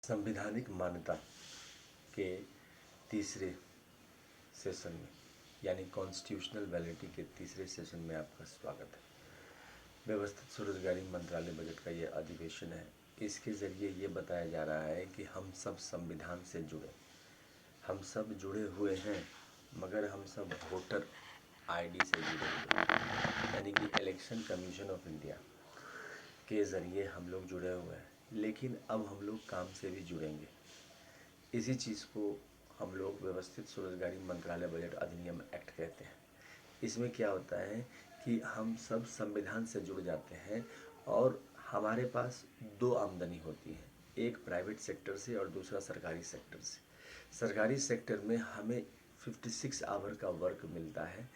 संवैधानिक मान्यता के तीसरे सेशन में यानी कॉन्स्टिट्यूशनल वैलिडिटी के तीसरे सेशन में आपका स्वागत है। व्यवस्थित स्वरोजगारी मंत्रालय बजट का ये अधिवेशन है। इसके ज़रिए ये बताया जा रहा है कि हम सब संविधान से जुड़े, हम सब जुड़े हुए हैं, मगर हम सब वोटर आईडी से जुड़े हुए हैं, यानी कि इलेक्शन कमीशन ऑफ इंडिया के ज़रिए हम लोग जुड़े हुए हैं। लेकिन अब हम लोग काम से भी जुड़ेंगे। इसी चीज़ को हम लोग व्यवस्थित स्वरोजगारी मंत्रालय बजट अधिनियम एक्ट कहते हैं। इसमें क्या होता है कि हम सब संविधान से जुड़ जाते हैं और हमारे पास दो आमदनी होती है, एक प्राइवेट सेक्टर से और दूसरा सरकारी सेक्टर से। सरकारी सेक्टर में हमें 56 आवर का वर्क मिलता है,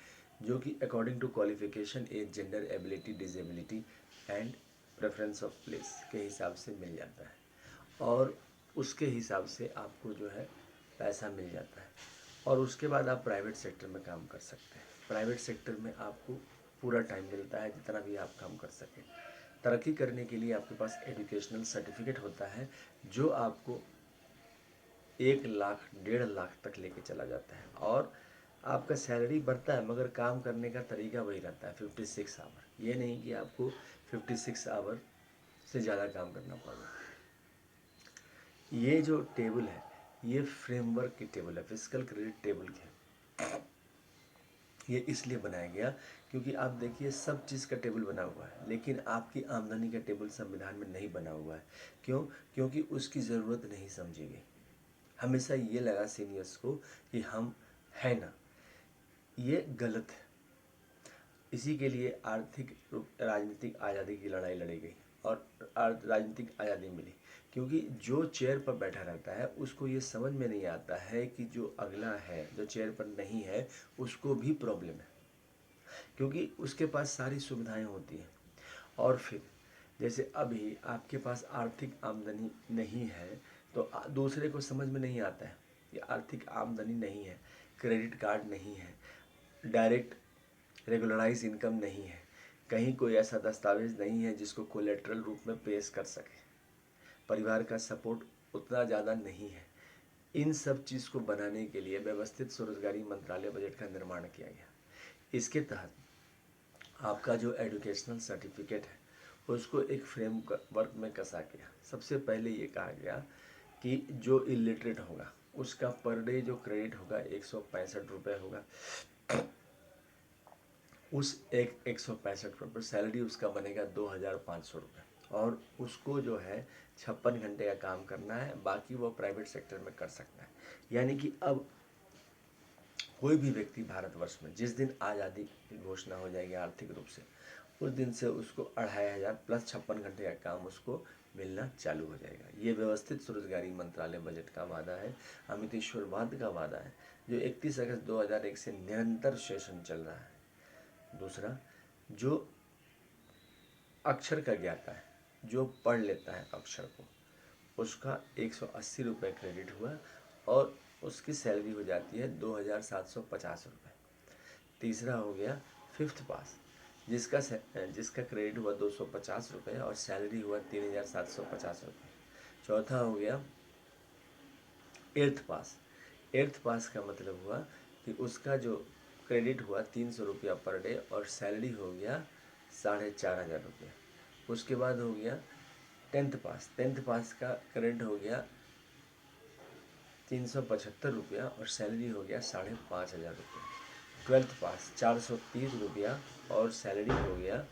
जो कि according to qualification, age, gender, ability, disability and preference of place के हिसाब से मिल जाता है और उसके हिसाब से आपको जो है पैसा मिल जाता है। और उसके बाद आप प्राइवेट सेक्टर में काम कर सकते हैं। प्राइवेट सेक्टर में आपको पूरा टाइम मिलता है, जितना भी आप काम कर सकें। तरक्की करने के लिए आपके पास एजुकेशनल सर्टिफिकेट होता है, जो आपको 1 लाख 1.5 लाख तक लेके चला जाता है और आपका सैलरी बढ़ता है, मगर काम करने का तरीका वही रहता है, 56 आवर। ये नहीं कि आपको 56 आवर से ज़्यादा काम करना पड़ेगा। ये जो टेबल है, ये फ्रेमवर्क की टेबल है, फिस्कल क्रेडिट टेबल की है। ये इसलिए बनाया गया क्योंकि आप देखिए सब चीज़ का टेबल बना हुआ है, लेकिन आपकी आमदनी का टेबल संविधान में नहीं बना हुआ है। क्यों? क्योंकि उसकी ज़रूरत नहीं समझी गई। हमेशा ये लगा सीनियर्स को कि हम है ना, ये गलत है। इसी के लिए आर्थिक राजनीतिक आज़ादी की लड़ाई लड़ी गई और राजनीतिक आज़ादी मिली, क्योंकि जो चेयर पर बैठा रहता है उसको ये समझ में नहीं आता है कि जो अगला है, जो चेयर पर नहीं है, उसको भी प्रॉब्लम है, क्योंकि उसके पास सारी सुविधाएं होती हैं। और फिर जैसे अभी आपके पास आर्थिक आमदनी नहीं है तो दूसरे को समझ में नहीं आता है कि आर्थिक आमदनी नहीं है, क्रेडिट कार्ड नहीं है, डायरेक्ट रेगुलराइज इनकम नहीं है, कहीं कोई ऐसा दस्तावेज नहीं है जिसको कोलेटरल रूप में पेश कर सके, परिवार का सपोर्ट उतना ज़्यादा नहीं है। इन सब चीज़ को बनाने के लिए व्यवस्थित स्वरोजगारी मंत्रालय बजट का निर्माण किया गया। इसके तहत आपका जो एजुकेशनल सर्टिफिकेट है उसको एक फ्रेम वर्क में कसा गया। सबसे पहले ये कहा गया कि जो इलिटरेट होगा उसका पर डे जो क्रेडिट होगा 165 रुपये होगा। उस 165 रुपये पर सैलरी उसका बनेगा 2500 रुपये और उसको जो है 56 घंटे का काम करना है, बाकी वो प्राइवेट सेक्टर में कर सकता है। यानी कि अब कोई भी व्यक्ति भारतवर्ष में जिस दिन आज़ादी की घोषणा हो जाएगी आर्थिक रूप से, उस दिन से उसको 2500 प्लस 56 घंटे का काम उसको मिलना चालू हो जाएगा। ये व्यवस्थित स्वरोजगारी मंत्रालय बजट का वादा है, अमित ईश्वरवाद का वादा है, जो 31 अगस्त 2001 से निरंतर सेशन चल रहा है। दूसरा, जो अक्षर का ज्ञाता है, जो पढ़ लेता है अक्षर को, उसका 180 रुपये क्रेडिट हुआ और उसकी सैलरी हो जाती है 2750 रुपये। तीसरा हो गया फिफ्थ पास, जिसका क्रेडिट हुआ 250 रुपये और सैलरी हुआ 3750 रुपये। चौथा हो गया एट्थ पास। एट्थ पास का मतलब हुआ कि उसका जो क्रेडिट हुआ 300 रुपया पर डे और सैलरी हो गया 4500 रुपया। उसके बाद हो गया टेंथ पास। टेंथ पास का क्रेडिट हो गया 375 रुपया और सैलरी हो गया 5500 रुपया। ट्वेल्थ पास 430 रुपया और सैलरी हो गया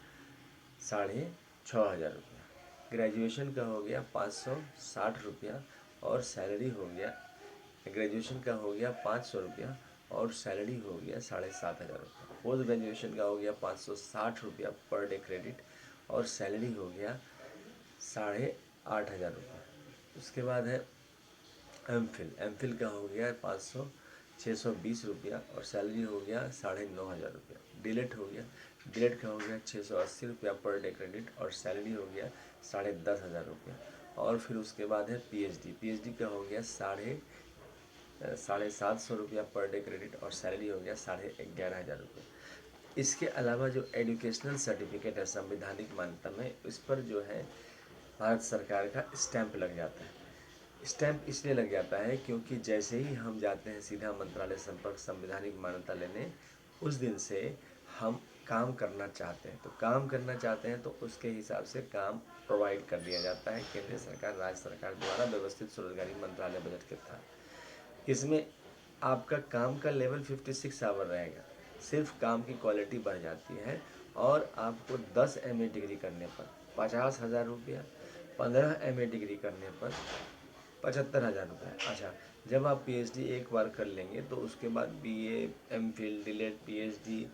6500 रुपया। ग्रेजुएशन का हो गया 560 रुपया और सैलरी हो गया, ग्रेजुएशन का हो गया 500 रुपया और सैलरी हो गया 7500 रुपया। पोस्ट ग्रेजुएशन का हो गया 560 रुपया पर डे क्रेडिट और सैलरी हो गया 8500 रुपया। उसके बाद है एम फिल का हो गया 620 रुपया और सैलरी हो गया 9500 रुपया। डिलेट का हो गया 680 रुपया पर डे क्रेडिट और सैलरी हो गया 10,500 रुपया। और फिर उसके बाद है पीएचडी का हो गया 750 रुपया पर डे क्रेडिट और सैलरी हो गया 11,500 रुपये। इसके अलावा जो एजुकेशनल सर्टिफिकेट है संवैधानिक मान्यता में, इस पर जो है भारत सरकार का स्टैंप लग जाता है। स्टैंप इसलिए लग जाता है क्योंकि जैसे ही हम जाते हैं सीधा मंत्रालय संपर्क संवैधानिक मान्यता लेने, उस दिन से हम काम करना चाहते हैं, तो काम करना चाहते हैं तो उसके हिसाब से काम प्रोवाइड कर दिया जाता है केंद्र सरकार, राज्य सरकार द्वारा व्यवस्थित स्वरोजगारी मंत्रालय बजट के तहत। इसमें आपका काम का लेवल 56 आवर रहेगा, सिर्फ काम की क्वालिटी बढ़ जाती है और आपको 10 MA डिग्री करने पर 50,000 रुपया, 15 MA डिग्री करने पर 75,000 रुपये। अच्छा, जब आप PhD एक बार कर लेंगे तो उसके बाद BA, MPhil, DLED, PhD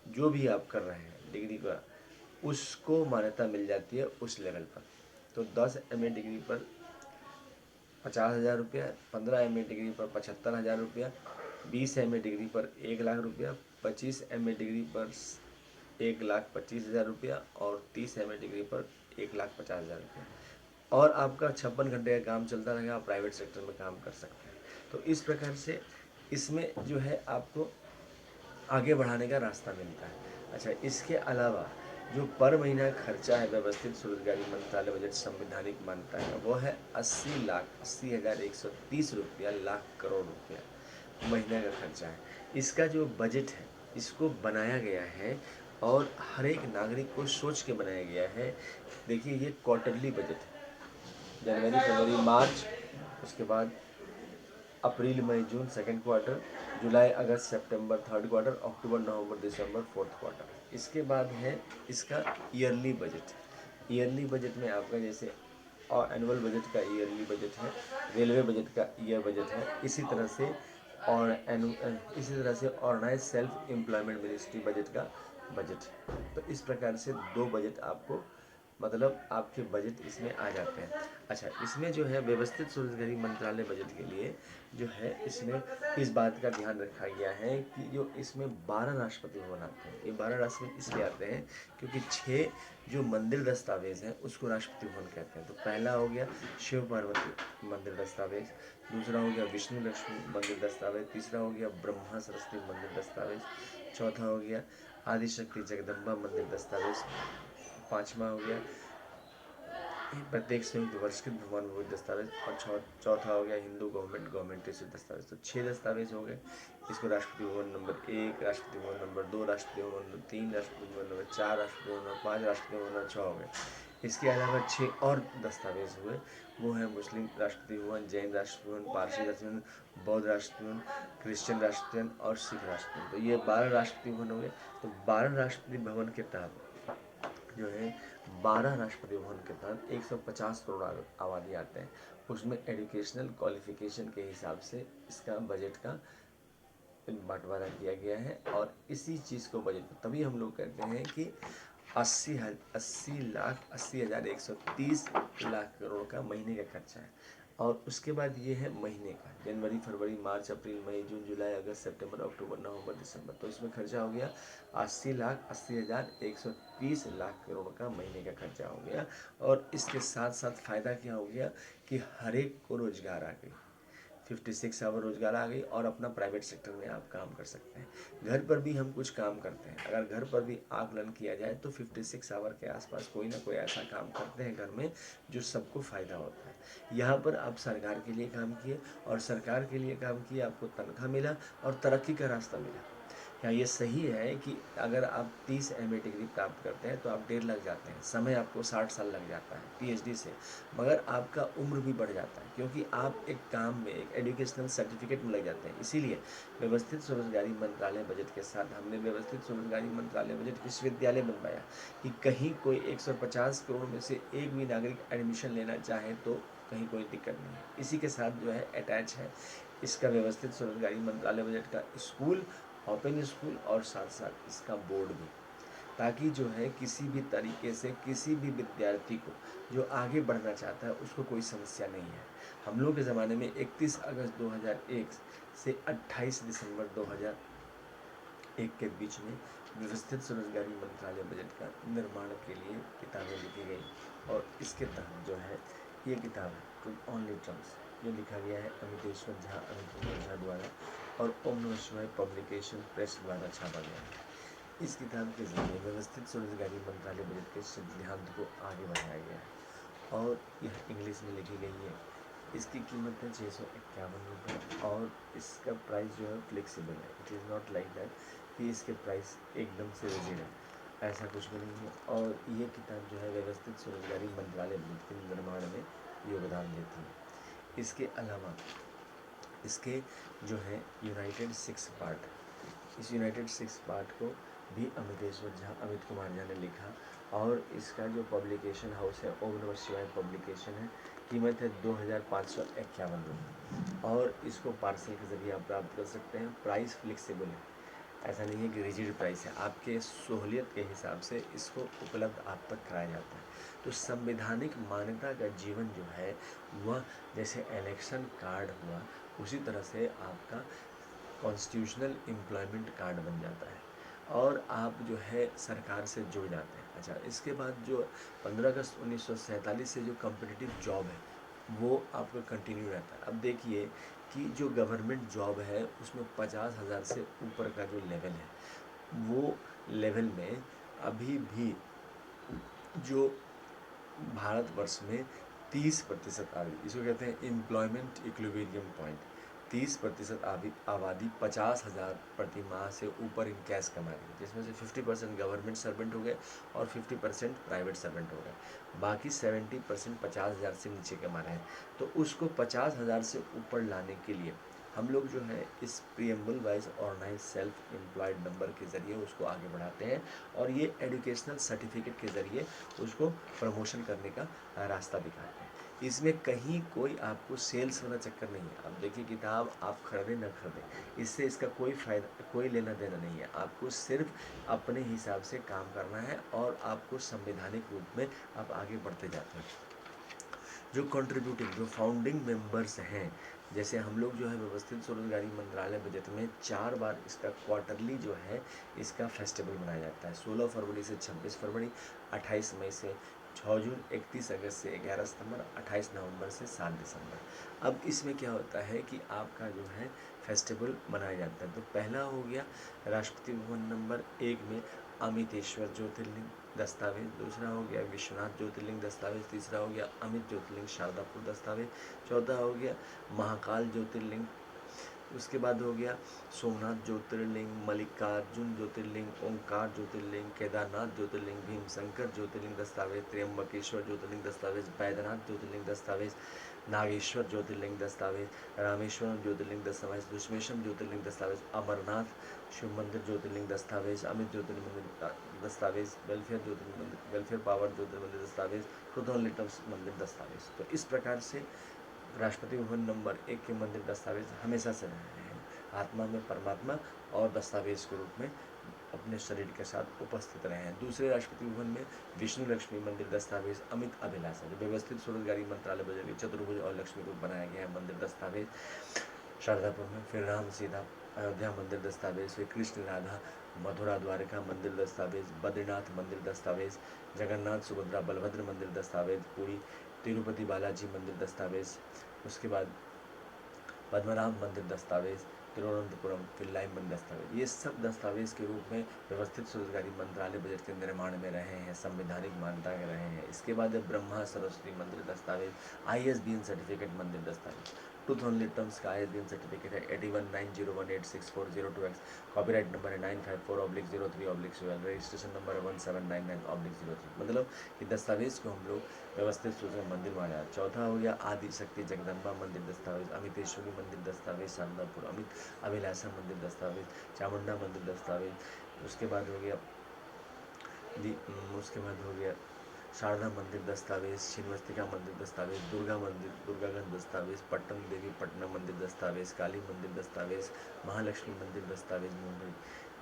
जो भी आप कर रहे हैं डिग्री का, उसको मान्यता मिल जाती है उस लेवल पर। तो 10 MA डिग्री पर 50,000 रुपया, 15 MA डिग्री पर 75,000 रुपया, 20 MA डिग्री पर 1,00,000 रुपया, 25 MA डिग्री पर 1,25,000 रुपया और 30 MA डिग्री पर 1,50,000 रुपया। और आपका 56 घंटे का काम चलता रहेगा, आप प्राइवेट सेक्टर में काम कर सकते हैं। तो इस प्रकार से इसमें जो है आपको आगे बढ़ाने का रास्ता मिलता है। अच्छा, इसके अलावा जो पर महीना खर्चा है व्यवस्थित स्वरोजगारी मंत्रालय बजट संवैधानिक मान्यता है, वो है 80,80,130 रुपया, लाख करोड़ रुपया महीने का खर्चा है। इसका जो बजट है इसको बनाया गया है और हर एक नागरिक को सोच के बनाया गया है। देखिए, ये क्वार्टरली बजट है, जनवरी, फरवरी, मार्च, उसके बाद अप्रैल, मई, जून सेकंड क्वार्टर, जुलाई, अगस्त, सितंबर थर्ड क्वार्टर, अक्टूबर, नवंबर, दिसंबर फोर्थ क्वार्टर। इसके बाद है इसका ईयरली बजट। ईयरली बजट में आपका जैसे और एनुअल बजट का ईयरली बजट है, रेलवे बजट का ईयर बजट है, इसी तरह से organise self employment ministry budget का बजट है। तो इस प्रकार से 2 बजट आपको मतलब आपके बजट इसमें आ जाते हैं। अच्छा, इसमें जो है व्यवस्थित स्वरोजगारी मंत्रालय बजट के लिए जो है इसमें इस बात का ध्यान रखा गया है कि जो इसमें 12 राष्ट्रपति भवन आते हैं। ये 12 राष्ट्रपति इसलिए आते हैं क्योंकि 6 जो मंदिर दस्तावेज हैं उसको राष्ट्रपति भवन कहते हैं। तो पहला हो गया शिव पार्वती मंदिर दस्तावेज, दूसरा हो गया विष्णु लक्ष्मी मंदिर दस्तावेज, तीसरा हो गया ब्रह्मा सरस्वती मंदिर दस्तावेज, चौथा हो गया आदिशक्ति जगदम्बा मंदिर दस्तावेज, पाँचवा हो गया प्रत्येक संयुक्त वर्षकृत भगवान भोज दस्तावेज और चौथा हो गया हिंदू गवर्नमेंट इश्यूड दस्तावेज। तो 6 दस्तावेज हो गए। इसको Rashtrapati Bhavan number 1, Rashtrapati Bhavan number 2, Rashtrapati Bhavan number 3, Rashtrapati Bhavan number 4, Rashtrapati Bhavan number 5, Rashtrapati Bhavan number 6 हो गए। इसके अलावा 6 और दस्तावेज हुए, वो है मुस्लिम राष्ट्रपति भवन, जैन राष्ट्रपति भवन, पारसी राष्ट्रपति भवन, बौद्ध राष्ट्रपति भवन, क्रिश्चियन राष्ट्रपति भवन और सिख राष्ट्रपति भवन। तो ये 12 राष्ट्रपति भवन हो गए। तो 12 राष्ट्रपति भवन के तहत जो है 12 राष्ट्रपति भवन के तहत 150 करोड़ आबादी आते हैं। उसमें एजुकेशनल क्वालिफिकेशन के हिसाब से इसका बजट का बंटवारा किया गया है और इसी चीज़ को बजट तभी हम लोग कहते हैं कि 80,80,130 लाख करोड़ का महीने का खर्चा है। और उसके बाद ये है महीने का, जनवरी, फरवरी, मार्च, अप्रैल, मई, जून, जुलाई, अगस्त, सितंबर, अक्टूबर, नवंबर, दिसंबर। तो इसमें खर्चा हो गया 80,80,130 लाख करोड़ का महीने का खर्चा हो गया। और इसके साथ साथ फ़ायदा क्या हो गया कि हर एक को रोजगार आ गई, 56 आवर रोजगार आ गई और अपना प्राइवेट सेक्टर में आप काम कर सकते हैं। घर पर भी हम कुछ काम करते हैं, अगर घर पर भी आकलन किया जाए तो 56 आवर के आसपास कोई ना कोई ऐसा काम करते हैं घर में जो सबको फ़ायदा होता है। यहाँ पर आप सरकार के लिए काम किए और सरकार के लिए काम किए, आपको तनख्वाह मिला और तरक्की का रास्ता मिला। क्या ये सही है कि अगर आप 30 MA डिग्री प्राप्त करते हैं तो आप 1.5 लाख जाते हैं, समय आपको 60 साल लग जाता है PhD से, मगर आपका उम्र भी बढ़ जाता है क्योंकि आप एक काम में एक एजुकेशनल सर्टिफिकेट में लग जाते हैं। इसीलिए व्यवस्थित स्वरोजगारी मंत्रालय बजट के साथ हमने व्यवस्थित स्वरोजगारी मंत्रालय बजट विश्वविद्यालय बनवाया कि कहीं कोई 150 करोड़ में से एक भी नागरिक एडमिशन लेना चाहे तो कहीं कोई दिक्कत नहीं है। इसी के साथ जो है अटैच है इसका व्यवस्थित स्वरोजगारी मंत्रालय बजट का स्कूल, ओपन स्कूल और साथ साथ इसका बोर्ड भी, ताकि जो है किसी भी तरीके से किसी भी विद्यार्थी को जो आगे बढ़ना चाहता है उसको कोई समस्या नहीं है। हम लोग के ज़माने में 31 अगस्त 2001 से 28 दिसंबर 2001 के बीच में व्यवस्थित स्वरोजगारी मंत्रालय बजट का निर्माण के लिए किताबें लिखी गई और इसके तहत जो है ये किताब टू ओनली टर्म्स जो लिखा गया है अमितेश्वर झा द्वारा और ओम नमः शिवाय पब्लिकेशन प्रेस द्वारा छापा गया है। इस किताब के जरिए व्यवस्थित स्वरोजगारी मंत्रालय बजट के सिद्धांत को आगे बढ़ाया गया है और यह इंग्लिश में लिखी गई है। इसकी कीमत है 651 रुपये और इसका प्राइस जो है फ्लेक्सिबल है। It is not like that कि इसके प्राइस एकदम से रिजिड है, ऐसा कुछ भी नहीं है। और ये किताब जो है व्यवस्थित स्वरोजगारी मंत्रालय के निर्माण में योगदान देती है। इसके अलावा इसके जो है यूनाइटेड सिक्स पार्ट, इस यूनाइटेड सिक्स पार्ट को भी अमित कुमार झा ने लिखा और इसका जो पब्लिकेशन हाउस है ओम नमः शिवाय पब्लिकेशन है। कीमत है 2551 रुपये और इसको पार्सल के ज़रिए आप प्राप्त कर सकते हैं। प्राइस फ्लेक्सिबल है, ऐसा नहीं है कि रिजिड प्राइस है, आपके सहूलियत के हिसाब से इसको उपलब्ध आप तक कराया जाता है। तो संवैधानिक मान्यता का जीवन जो है वह जैसे इलेक्शन कार्ड हुआ उसी तरह से आपका कॉन्स्टिट्यूशनल एम्प्लॉयमेंट कार्ड बन जाता है और आप जो है सरकार से जुड़ जाते हैं। अच्छा, इसके बाद जो 15 अगस्त 1947 से जो कॉम्पिटिटिव जॉब है वो आपका कंटिन्यू रहता है। अब देखिए कि जो गवर्नमेंट जॉब है उसमें 50,000 से ऊपर का जो लेवल है वो लेवल में अभी भी जो भारतवर्ष में 30% आबादी, इसको कहते हैं एम्प्लॉयमेंट इक्विलिब्रियम पॉइंट, 30% आबादी 50,000 प्रति माह से ऊपर इन कैश कमा रही है, जिसमें से 50% गवर्नमेंट सर्वेंट हो गए और 50% प्राइवेट सर्वेंट हो गए। बाकी 70% 50,000 से नीचे कमा रहे हैं। तो उसको 50,000 से ऊपर लाने के लिए हम लोग जो है इस preamble wise organise self employed number के ज़रिए उसको आगे बढ़ाते हैं और ये एजुकेशनल सर्टिफिकेट के ज़रिए उसको प्रमोशन करने का रास्ता दिखाते हैं। इसमें कहीं कोई आपको सेल्स वाला चक्कर नहीं है। अब देखिए किताब आप खरीदें न खरीदें, इससे इसका कोई फ़ायदा, कोई लेना देना नहीं है। आपको सिर्फ अपने हिसाब से काम करना है और आपको संवैधानिक रूप में आप आगे बढ़ते जाते हैं। जो कंट्रीब्यूटिंग, जो फाउंडिंग मेंबर्स हैं, जैसे हम लोग जो है व्यवस्थित स्वरोजगारी मंत्रालय बजट में 4 बार इसका क्वार्टरली जो है इसका फेस्टिवल मनाया जाता है। 16 फरवरी से 26 फरवरी, 28 मई से 6 जून, 31 अगस्त से 11 सितंबर, 28 नवंबर से 7 दिसंबर। अब इसमें क्या होता है कि आपका जो है फेस्टिवल मनाया जाता है। तो पहला हो गया राष्ट्रपति भवन नंबर 1 में अमितेश्वर ज्योतिर्लिंग दस्तावेज, दूसरा हो गया विश्वनाथ ज्योतिर्लिंग दस्तावेज, तीसरा हो गया अमित ज्योतिर्लिंग शारदापुर दस्तावेज, चौथा हो गया महाकाल ज्योतिर्लिंग, उसके बाद हो गया सोमनाथ ज्योतिर्लिंग, मल्लिकार्जुन ज्योतिर्लिंग, ओंकार ज्योतिर्लिंग, केदारनाथ ज्योतिर्लिंग, भीमशंकर ज्योतिर्लिंग दस्तावेज, त्र्यंबकेश्वर ज्योतिर्लिंग दस्तावेज, बैद्यनाथ ज्योतिर्लिंग दस्तावेज, नागेश्वर ज्योतिर्लिंग दस्तावेज, रामेश्वरम ज्योतिर्लिंग दस्तावेज, दुष्मेशम ज्योतिर्लिंग दस्तावेज, अमरनाथ शिव मंदिर ज्योतिर्लिंग दस्तावेज, अमित ज्योतिर्लिंग मंदिर दस्तावेज, वेलफेयर ज्योतिर्लिंग मंदिर, वेलफेयर पावर ज्योतिर्लिंग मंदिर दस्तावेज, रुद्रलिटम मंदिर दस्तावेज। तो इस प्रकार से राष्ट्रपति भवन नंबर 1 के मंदिर दस्तावेज हमेशा से रहे हैं, आत्मा में परमात्मा और दस्तावेज के रूप में अपने शरीर के साथ उपस्थित रहे हैं। दूसरे राष्ट्रपति भवन में विष्णु लक्ष्मी मंदिर दस्तावेज, अमित अभिलाषा, जो व्यवस्थित स्वरोजगारी मंत्रालय बजट चतुर्भुज और लक्ष्मी रूप बनाया गया है मंदिर दस्तावेज शारदापुर में। फिर राम सीता अयोध्या मंदिर दस्तावेज, फिर कृष्ण राधा मथुरा द्वारका मंदिर दस्तावेज, बद्रीनाथ मंदिर दस्तावेज, जगन्नाथ सुभद्रा बलभद्र मंदिर दस्तावेज पुरी, तिरुपति बालाजी मंदिर दस्तावेज, उसके बाद पद्मनाभ मंदिर दस्तावेज, तिरुवनंतपुरम पिल्लाई मंदिर दस्तावेज। ये सब दस्तावेज के रूप में व्यवस्थित स्वरोजगारी मंत्रालय बजट के निर्माण में रहे हैं, संवैधानिक मान्यता के रहे हैं। इसके बाद है ब्रह्मा सरस्वती मंदिर दस्तावेज, ISBN सर्टिफिकेट मंदिर दस्तावेज, ट्रूथ ओनली टर्म्स का ISBN सर्टिफिकेट है 8190186402X, कॉपीराइट नंबर है 954/03/12, रजिस्ट्रेशन नंबर है 1799/03। मतलब कि दस्तावेज को हम लोग व्यवस्थित स्वरोजगार मंदिर माना। चौथा हो गया आदि शक्ति जगदम्बा मंदिर दस्तावेज, अमितेश्वरी मंदिर दस्तावेज शारदापुर, अमित अभिलाषा मंदिर दस्तावेज, चामुंडा मंदिर दस्तावेज, उसके बाद हो गया शारदा मंदिर दस्तावेज, छिन्नमस्तिका मंदिर दस्तावेज, दुर्गा मंदिर दुर्गागंज दस्तावेज, पट्टन देवी पटना मंदिर दस्तावेज, काली मंदिर दस्तावेज, महालक्ष्मी मंदिर दस्तावेज मुंबई,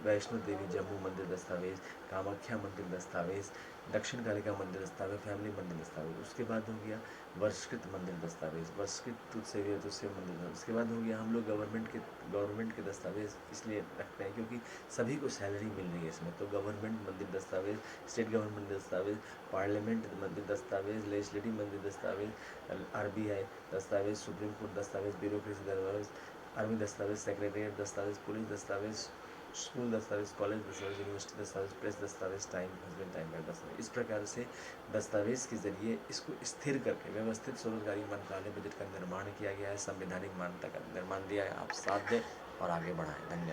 वैष्णो देवी जम्मू मंदिर दस्तावेज, कामाख्या मंदिर दस्तावेज, दक्षिण कालिका मंदिर दस्तावेज, फैमिली मंदिर दस्तावेज। उसके बाद हो गया वर्षकृत मंदिर दस्तावेज, वर्षकृत तुझ सेवी तुझ से मंदिर दस्तावेज। उसके बाद हो गया हम लोग गवर्नमेंट के दस्तावेज इसलिए रखते हैं क्योंकि सभी को सैलरी मिल रही है इसमें। तो गवर्नमेंट मंदिर दस्तावेज, स्टेट गवर्नमेंट दस्तावेज, पार्लियामेंट मंदिर दस्तावेज, लेजिस्लेटिव मंदिर दस्तावेज, RBI दस्तावेज, सुप्रीम कोर्ट दस्तावेज, ब्यूरोक्रेसी दस्तावेज, आर्मी दस्तावेज, सेक्रेटेरिएट दस्तावेज, पुलिस दस्तावेज, स्कूल दस्तावेज, कॉलेज दस्तावेज, यूनिवर्सिटी दस्तावेज, प्रेस दस्तावेज, टाइम, हस्बैंड टाइम का दस्तावेज। इस प्रकार से दस्तावेज के जरिए इसको स्थिर करके व्यवस्थित स्वरोजगारी मंत्रालय बजट का निर्माण किया गया है, संवैधानिक मान्यता का निर्माण दिया है। आप साथ दें और आगे बढ़ाएं। धन्यवाद।